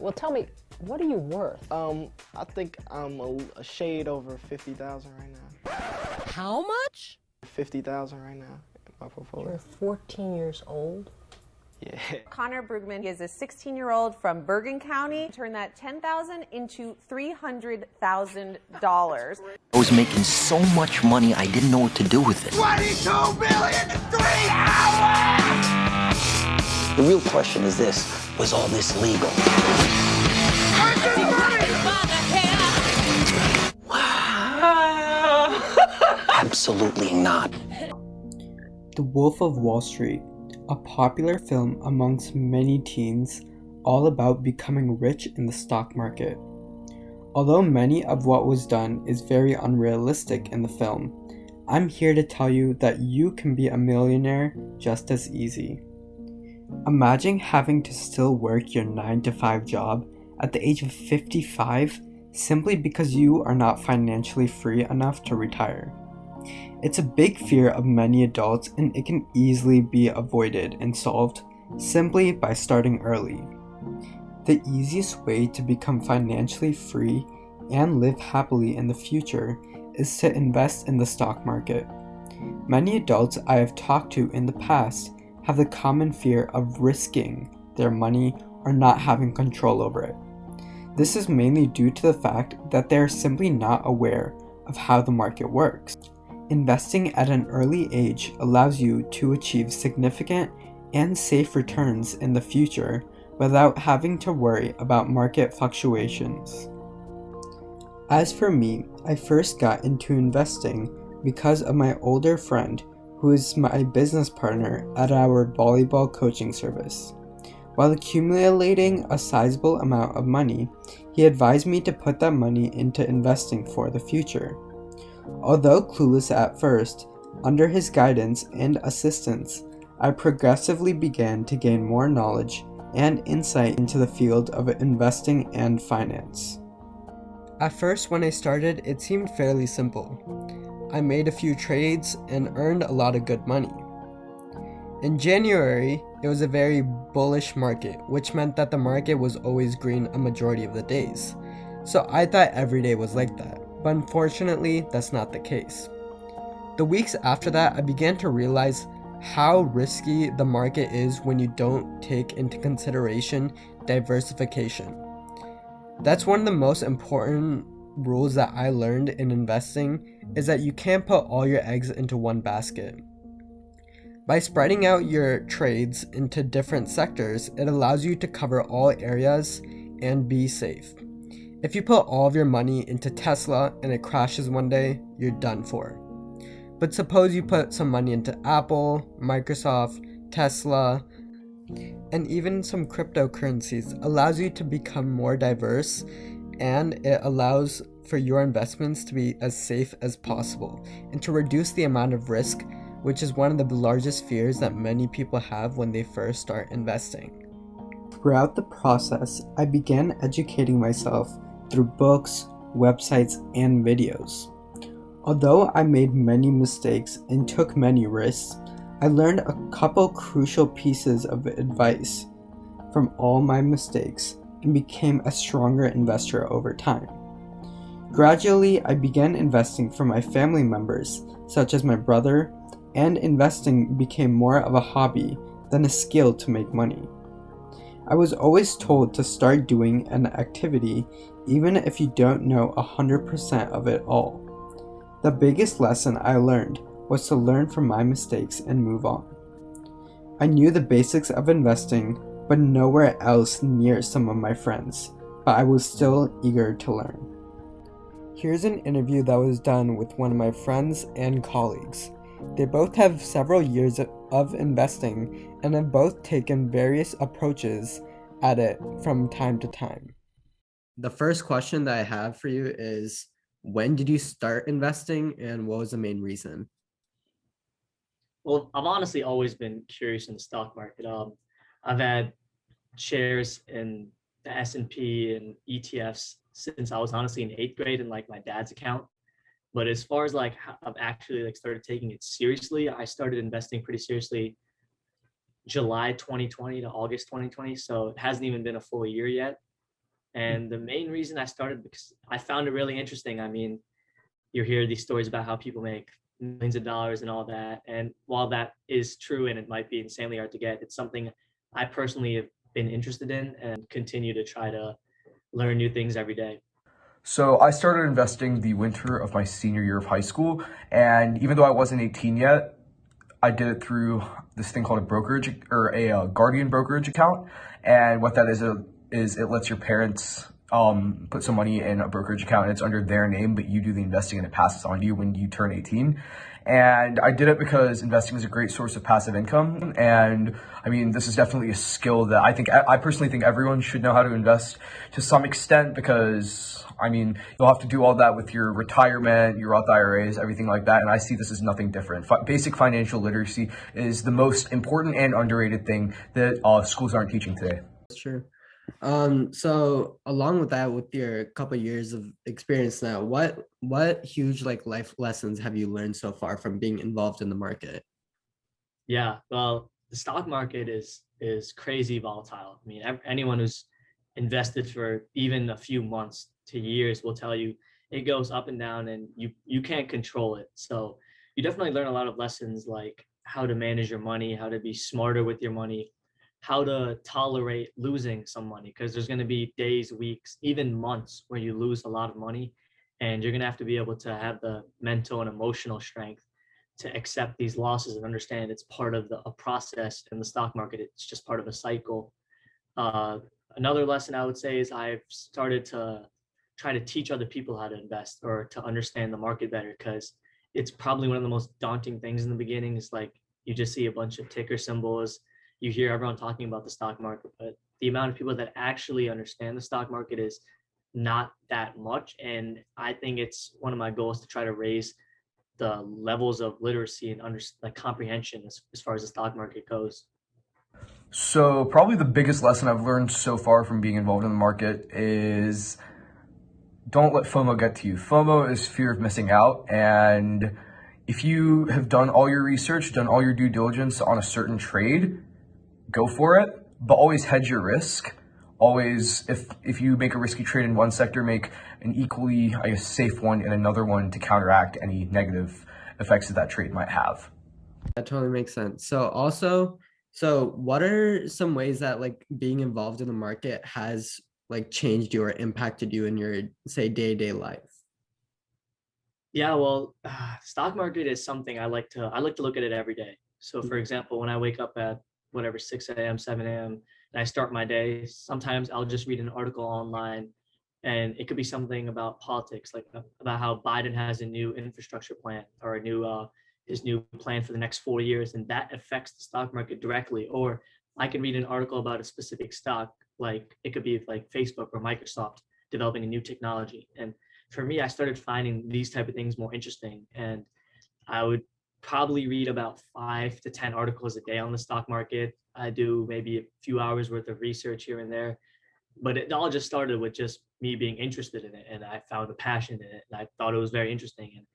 Well, tell me, what are you worth? I think I'm a shade over 50,000 right now. How much? 50,000 right now in my portfolio. You're 14 years old? Yeah. Connor Brugman is a 16-year-old from Bergen County. Turned that $10,000 into $300,000. I was making so much money, I didn't know what to do with it. 22 million in 3 hours! The real question is this, was all this legal? Absolutely not. The Wolf of Wall Street, a popular film amongst many teens, all about becoming rich in the stock market. Although many of what was done is very unrealistic in the film, I'm here to tell you that you can be a millionaire just as easy. Imagine having to still work your 9-to-5 job at the age of 55 simply because you are not financially free enough to retire. It's a big fear of many adults, and it can easily be avoided and solved simply by starting early. The easiest way to become financially free and live happily in the future is to invest in the stock market. Many adults I have talked to in the past have the common fear of risking their money or not having control over it. This is mainly due to the fact that they are simply not aware of how the market works. Investing at an early age allows you to achieve significant and safe returns in the future without having to worry about market fluctuations. As for me, I first got into investing because of my older friend who is my business partner at our volleyball coaching service. While accumulating a sizable amount of money, he advised me to put that money into investing for the future. Although clueless at first, under his guidance and assistance, I progressively began to gain more knowledge and insight into the field of investing and finance. At first, when I started, it seemed fairly simple. I made a few trades and earned a lot of good money. In January, it was a very bullish market, which meant that the market was always green a majority of the days. So I thought every day was like that, but unfortunately, that's not the case. The weeks after that, I began to realize how risky the market is when you don't take into consideration diversification. That's one of the most important rules that I learned in investing, is that you can't put all your eggs into one basket. By spreading out your trades into different sectors, it allows you to cover all areas and be safe. If you put all of your money into Tesla and it crashes one day, you're done for. But suppose you put some money into Apple, Microsoft, Tesla, and even some cryptocurrencies, allows you to become more diverse, and it allows for your investments to be as safe as possible and to reduce the amount of risk, which is one of the largest fears that many people have when they first start investing. Throughout the process, I began educating myself through books, websites, and videos. Although I made many mistakes and took many risks, I learned a couple crucial pieces of advice from all my mistakes and became a stronger investor over time. Gradually, I began investing for my family members, such as my brother, and investing became more of a hobby than a skill to make money. I was always told to start doing an activity even if you don't know 100% of it all. The biggest lesson I learned was to learn from my mistakes and move on. I knew the basics of investing, but nowhere else near some of my friends, but I was still eager to learn. Here's an interview that was done with one of my friends and colleagues. They both have several years of investing and have both taken various approaches at it from time to time. The first question that I have for you is, when did you start investing and what was the main reason? Well, I've honestly always been curious in the stock market. I've had shares in the S&P and ETFs since I was honestly in eighth grade in like my dad's account. But as far as like how I've actually like started taking it seriously, I started investing pretty seriously July 2020 to August 2020. So it hasn't even been a full year yet. And the main reason I started because I found it really interesting. I mean, you hear these stories about how people make millions of dollars and all that. And while that is true and it might be insanely hard to get, it's something I personally have been interested in and continue to try to learn new things every day. So I started investing the winter of my senior year of high school, and even though I wasn't 18 yet, I did it through this thing called a brokerage or a Guardian brokerage account. And what that is it lets your parents put some money in a brokerage account, and it's under their name, but you do the investing and it passes on to you when you turn 18. And I did it because investing is a great source of passive income. And I mean, this is definitely a skill that I personally think everyone should know how to invest to some extent, because I mean, you'll have to do all that with your retirement, your Roth IRAs, everything like that. And I see this as nothing different. Basic financial literacy is the most important and underrated thing that schools aren't teaching today. That's true. So along with that, with your couple years of experience now, what huge like life lessons have you learned so far from being involved in the market? Yeah, well, the stock market is crazy volatile. I mean, anyone who's invested for even a few months to years will tell you it goes up and down, and you can't control it. So you definitely learn a lot of lessons, like how to manage your money, how to be smarter with your money, how to tolerate losing some money, because there's going to be days, weeks, even months where you lose a lot of money, and you're going to have to be able to have the mental and emotional strength to accept these losses and understand it's part of a process in the stock market. It's just part of a cycle. Another lesson I would say is I've started to try to teach other people how to invest or to understand the market better, because it's probably one of the most daunting things in the beginning. Is like you just see a bunch of ticker symbols, you hear everyone talking about the stock market, but the amount of people that actually understand the stock market is not that much. And I think it's one of my goals to try to raise the levels of literacy and comprehension as far as the stock market goes. So probably the biggest lesson I've learned so far from being involved in the market is don't let FOMO get to you. FOMO is fear of missing out. And if you have done all your research, done all your due diligence on a certain trade, go for it, but always hedge your risk. Always, if you make a risky trade in one sector, make an equally, safe one in another one to counteract any negative effects that trade might have. That totally makes sense. So what are some ways that like being involved in the market has like changed you or impacted you in your, say, day-to-day life? Yeah, well, stock market is something I like to look at it every day. So for example, when I wake up at whatever, 6 a.m., 7 a.m., and I start my day, sometimes I'll just read an article online, and it could be something about politics, like about how Biden has a new infrastructure plan or his new plan for the next 4 years, and that affects the stock market directly. Or I can read an article about a specific stock, like it could be like Facebook or Microsoft developing a new technology. And for me, I started finding these type of things more interesting, and I would probably read about 5 to 10 articles a day on the stock market. I do maybe a few hours worth of research here and there, but it all just started with just me being interested in it, and I found a passion in it, and I thought it was very interesting, and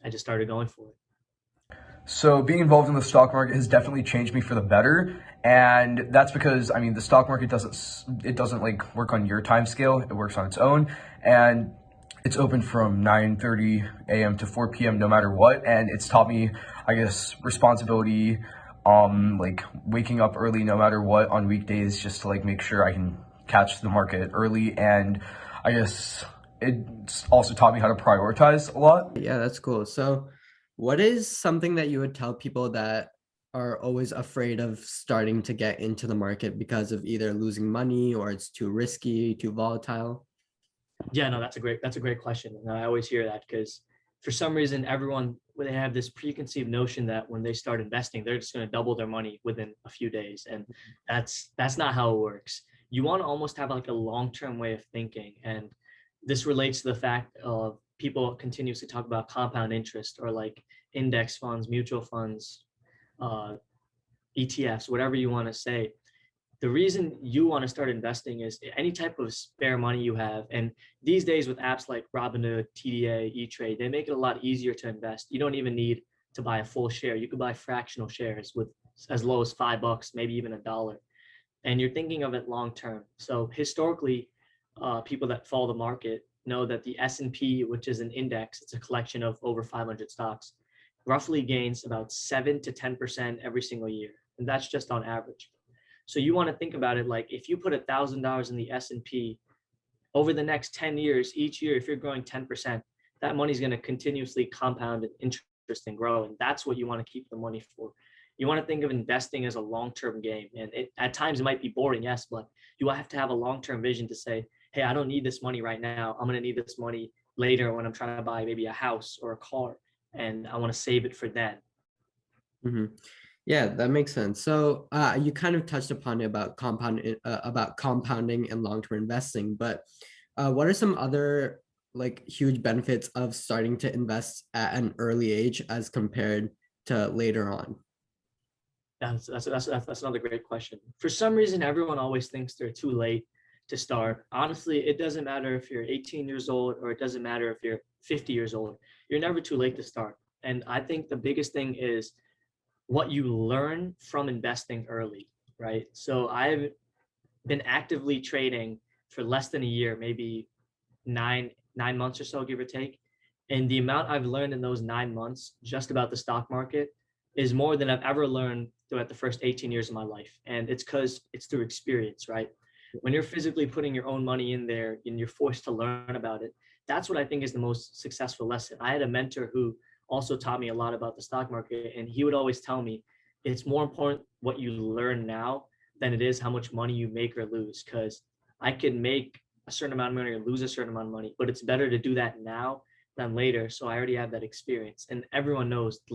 I just started going for it. So being involved in the stock market has definitely changed me for the better, and that's because the stock market doesn't like work on your time scale. It works on its own, and it's open from 9:30 a.m. to 4 p.m. no matter what, and it's taught me, responsibility, like waking up early no matter what on weekdays just to like make sure I can catch the market early, and I guess it's also taught me how to prioritize a lot. Yeah, that's cool. So what is something that you would tell people that are always afraid of starting to get into the market because of either losing money or it's too risky, too volatile? Yeah, no, that's a great question. And I always hear that because for some reason, they have this preconceived notion that when they start investing, they're just going to double their money within a few days. And that's not how it works. You want to almost have like a long-term way of thinking. And this relates to the fact of people continuously talk about compound interest or like index funds, mutual funds, ETFs, whatever you want to say. The reason you want to start investing is any type of spare money you have. And these days with apps like Robinhood, TDA, E-Trade, they make it a lot easier to invest. You don't even need to buy a full share. You could buy fractional shares with as low as $5, maybe even $1. And you're thinking of it long term. So historically, people that follow the market know that the S&P, which is an index, it's a collection of over 500 stocks, roughly gains about 7 to 10% every single year. And that's just on average. So you want to think about it like if you put $1,000 in the S&P over the next 10 years, each year, if you're growing 10%, that money's going to continuously compound in interest and grow. And that's what you want to keep the money for. You want to think of investing as a long-term game. And at times it might be boring, yes, but you have to have a long-term vision to say, hey, I don't need this money right now. I'm going to need this money later when I'm trying to buy maybe a house or a car, and I want to save it for then. Mm-hmm. Yeah, that makes sense. So you kind of touched upon it about compounding and long-term investing, but what are some other like huge benefits of starting to invest at an early age as compared to later on? That's another great question. For some reason, everyone always thinks they're too late to start. Honestly, it doesn't matter if you're 18 years old or it doesn't matter if you're 50 years old. You're never too late to start. And I think the biggest thing is what you learn from investing early, right? So I've been actively trading for less than a year, maybe nine months or so, give or take. And the amount I've learned in those 9 months just about the stock market is more than I've ever learned throughout the first 18 years of my life. And it's because it's through experience, right? When you're physically putting your own money in there and you're forced to learn about it, that's what I think is the most successful lesson. I had a mentor who also taught me a lot about the stock market, and he would always tell me it's more important what you learn now than it is how much money you make or lose, because I can make a certain amount of money or lose a certain amount of money, but it's better to do that now than later. So I already have that experience, and everyone knows the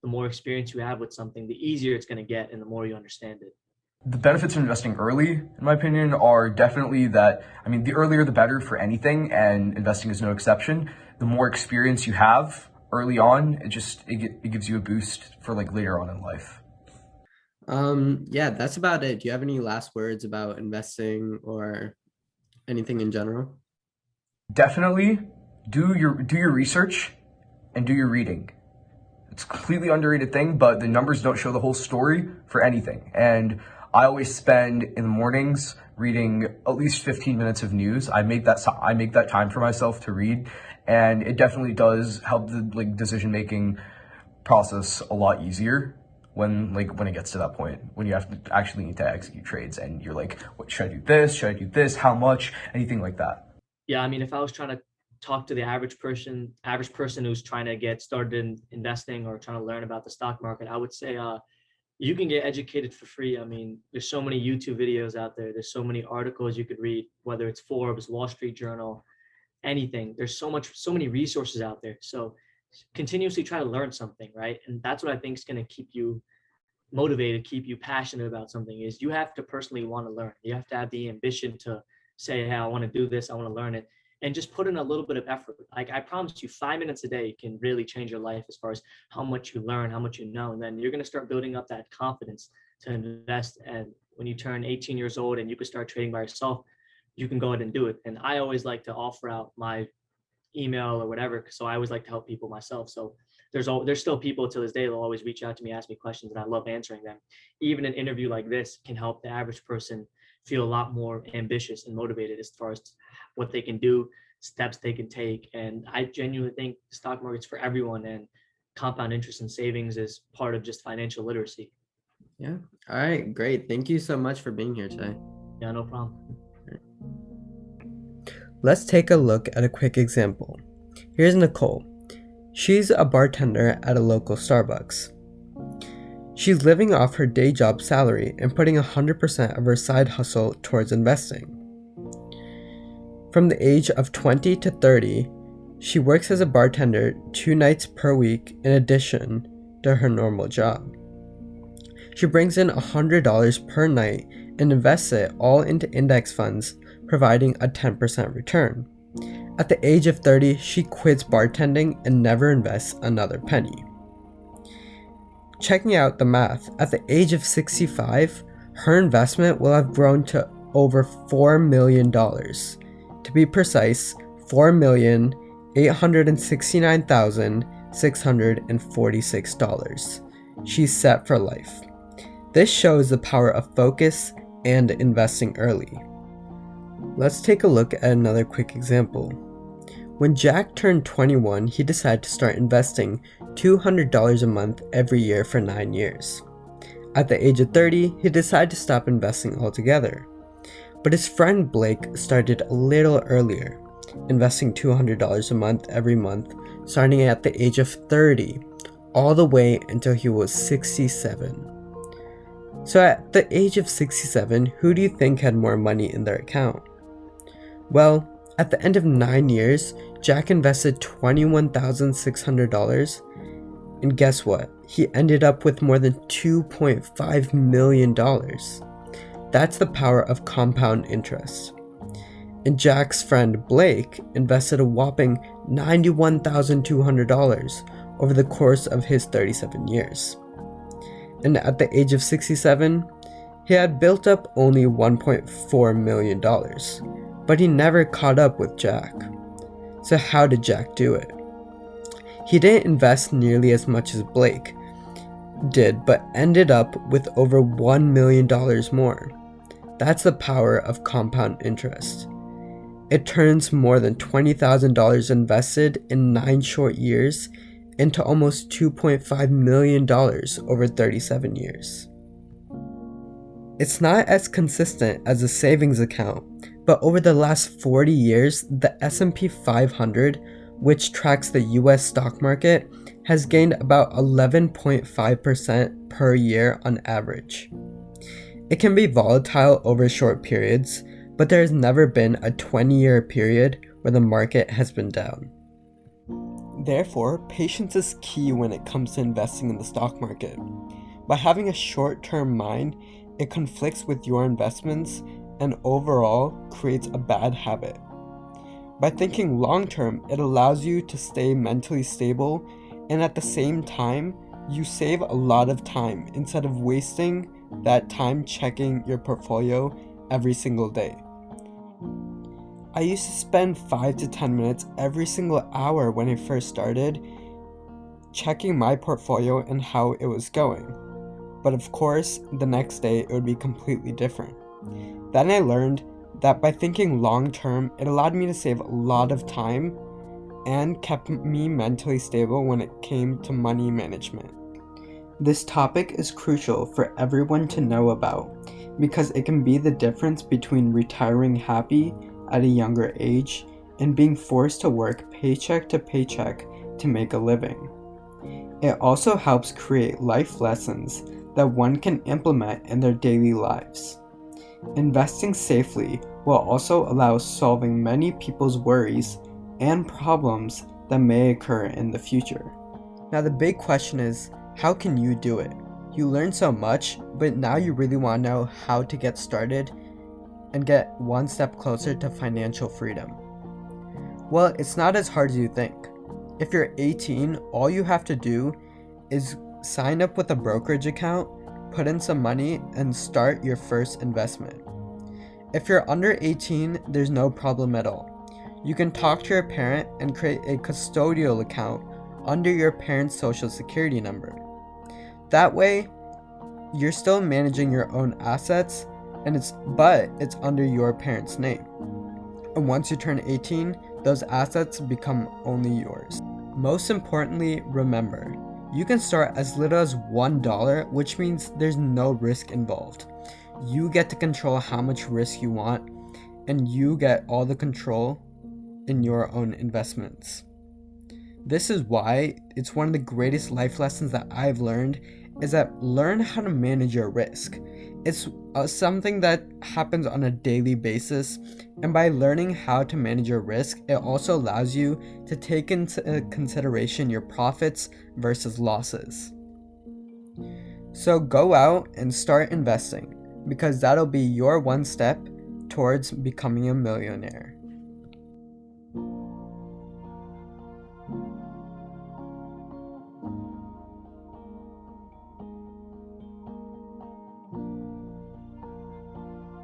more experience you have with something, the easier it's going to get and the more you understand it. The benefits of investing early, in my opinion, are definitely that, I mean, the earlier the better for anything, and investing is no exception. The more experience you have early on, it gives you a boost for like later on in life. Yeah, that's about it. Do you have any last words about investing or anything in general? Definitely do your research and do your reading. It's a completely underrated thing, but the numbers don't show the whole story for anything. And I always spend in the mornings reading at least 15 minutes of news. I make that time for myself to read, and it definitely does help the decision making process a lot easier when it gets to that point when you have to actually need to execute trades and you're like, what should I do this? Should I do this? How much? Anything like that. Yeah, I mean, if I was trying to talk to the average person who's trying to get started in investing or trying to learn about the stock market, I would say you can get educated for free. I mean, there's so many YouTube videos out there. There's so many articles you could read, whether it's Forbes, Wall Street Journal, anything. There's so many resources out there. So continuously try to learn something, right? And that's what I think is going to keep you motivated, keep you passionate about something, is you have to personally want to learn. You have to have the ambition to say, hey, I want to do this. I want to learn it. And just put in a little bit of effort. Like I promise you, 5 minutes a day can really change your life as far as how much you learn, how much you know. And then you're going to start building up that confidence to invest. And when you turn 18 years old and you can start trading by yourself, you can go ahead and do it. And I always like to offer out my email or whatever. So I always like to help people myself. So there's still people to this day, they'll always reach out to me, ask me questions, and I love answering them. Even an interview like this can help the average person feel a lot more ambitious and motivated as far as what they can do, steps they can take. And I genuinely think the stock market's for everyone, and compound interest and savings is part of just financial literacy. Yeah. All right, great. Thank you so much for being here today. Yeah, no problem. Let's take a look at a quick example. Here's Nicole. She's a bartender at a local Starbucks. She's living off her day job salary and putting 100% of her side hustle towards investing. From the age of 20 to 30, she works as a bartender 2 nights per week in addition to her normal job. She brings in $100 per night and invests it all into index funds, providing a 10% return. At the age of 30, she quits bartending and never invests another penny. Checking out the math, at the age of 65, her investment will have grown to over $4 million. To be precise, $4,869,646. She's set for life. This shows the power of focus and investing early. Let's take a look at another quick example. When Jack turned 21, he decided to start investing $200 a month every year for 9 years. At the age of 30, he decided to stop investing altogether. But his friend Blake started a little earlier, investing $200 a month every month, starting at the age of 30, all the way until he was 67. So at the age of 67, who do you think had more money in their account? Well, at the end of 9 years, Jack invested $21,600, and guess what? He ended up with more than $2.5 million. That's the power of compound interest. And Jack's friend Blake invested a whopping $91,200 over the course of his 37 years. And at the age of 67, he had built up only $1.4 million, but he never caught up with Jack. So how did Jack do it? He didn't invest nearly as much as Blake did, but ended up with over $1 million more. That's the power of compound interest. It turns more than $20,000 invested in 9 short years into almost $2.5 million over 37 years. It's not as consistent as a savings account, but over the last 40 years, the S&P 500, which tracks the US stock market, has gained about 11.5% per year on average. It can be volatile over short periods, but there has never been a 20-year period where the market has been down. Therefore, patience is key when it comes to investing in the stock market. By having a short-term mind, it conflicts with your investments and overall creates a bad habit. By thinking long-term, it allows you to stay mentally stable, and at the same time, you save a lot of time instead of wasting that time checking your portfolio every single day. I used to spend 5 to 10 minutes every single hour when I first started checking my portfolio and how it was going. But of course, the next day it would be completely different. Then I learned that by thinking long term, it allowed me to save a lot of time and kept me mentally stable when it came to money management. This topic is crucial for everyone to know about because it can be the difference between retiring happy at a younger age and being forced to work paycheck to paycheck to make a living. It also helps create life lessons that one can implement in their daily lives. Investing safely will also allow solving many people's worries and problems that may occur in the future. Now the big question is, how can you do it? You learn so much, but now you really want to know how to get started and get one step closer to financial freedom. Well, it's not as hard as you think. If you're 18, all you have to do is sign up with a brokerage account, put in some money, and start your first investment. If you're under 18, there's no problem at all. You can talk to your parent and create a custodial account under your parent's social security number. That way, you're still managing your own assets, but it's under your parent's name. And once you turn 18, those assets become only yours. Most importantly, remember, you can start as little as $1, which means there's no risk involved. You get to control how much risk you want, and you get all the control in your own investments. This is why it's one of the greatest life lessons that I've learned is that learn how to manage your risk. It's something that happens on a daily basis, and by learning how to manage your risk, it also allows you to take into consideration your profits versus losses. So go out and start investing, because that'll be your one step towards becoming a millionaire.